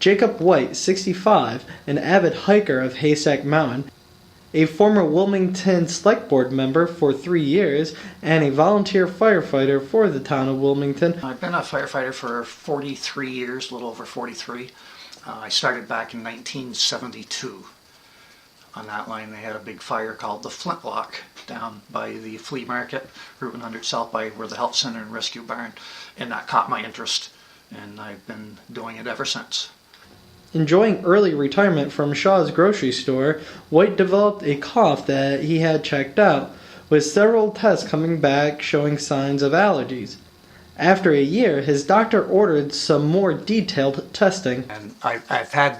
Jacob White, 65, an avid hiker of Haystack Mountain, a former Wilmington Select Board member for 3 years, and a volunteer firefighter for the town of Wilmington. I've been a firefighter for 43 years, a little over 43. I started back in 1972. On that line they had a big fire called the Flintlock down by the flea market, Route 100 south by where the health center and rescue barn, and that caught my interest, and I've been doing it ever since. Enjoying early retirement from Shaw's grocery store, White developed a cough that he had checked out, with several tests coming back showing signs of allergies. After a year, his doctor ordered some more detailed testing. And I've had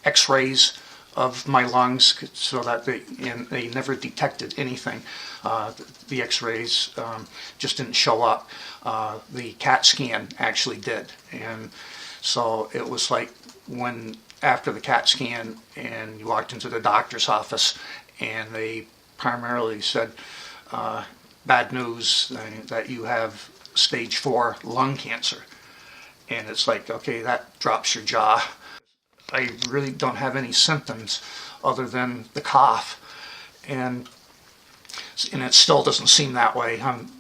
x-rays of my lungs so that they never detected anything. The x-rays just didn't show up. The CAT scan actually did. And so it was like when after the CAT scan and you walked into the doctor's office and they primarily said, bad news that you have stage 4 lung cancer. And it's like, okay, that drops your jaw. I really don't have any symptoms other than the cough, and it still doesn't seem that way. I'm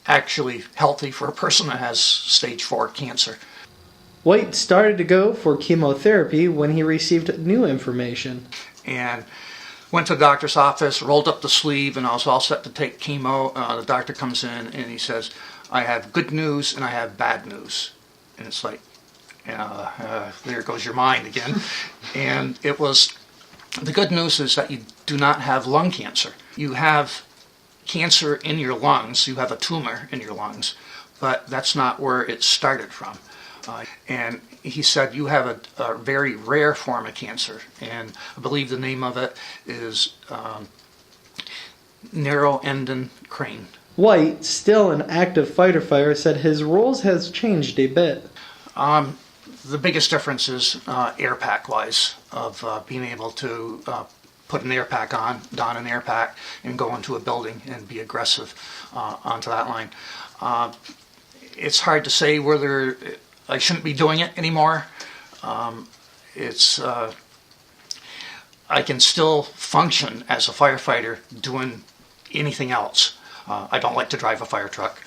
actually healthy for a person that has stage 4 cancer. White started to go for chemotherapy when he received new information. And went to the doctor's office, rolled up the sleeve, and I was all set to take chemo. The doctor comes in and he says, I have good news and I have bad news. And it's like, there goes your mind again. And it was, the good news is that you do not have lung cancer. You have cancer in your lungs, you have a tumor in your lungs, but that's not where it started from. And he said you have a very rare form of cancer, and I believe the name of it is neuroendocrine crane. White, still an active firefighter, said his roles has changed a bit. The biggest difference is air pack wise, of being able to put an air pack on, don an air pack, and go into a building and be aggressive onto that line. It's hard to say whether I shouldn't be doing it anymore. I can still function as a firefighter doing anything else. I don't like to drive a fire truck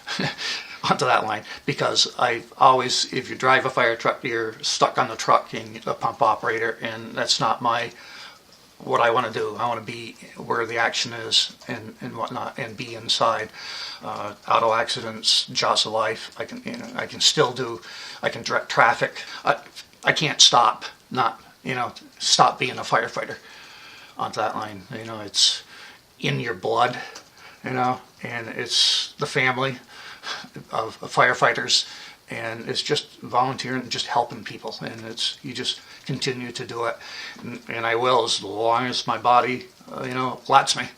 onto that line because I've always, if you drive a fire truck, you're stuck on the truck and a pump operator, and that's not what I want to do. I want to be where the action is and whatnot, and be inside. Auto accidents, jaws of life. I can still do. I can direct traffic. I can't stop stop being a firefighter onto that line. It's in your blood. And it's the family of firefighters, and it's just volunteering and just helping people, and you just continue to do it, and I will as long as my body lets me.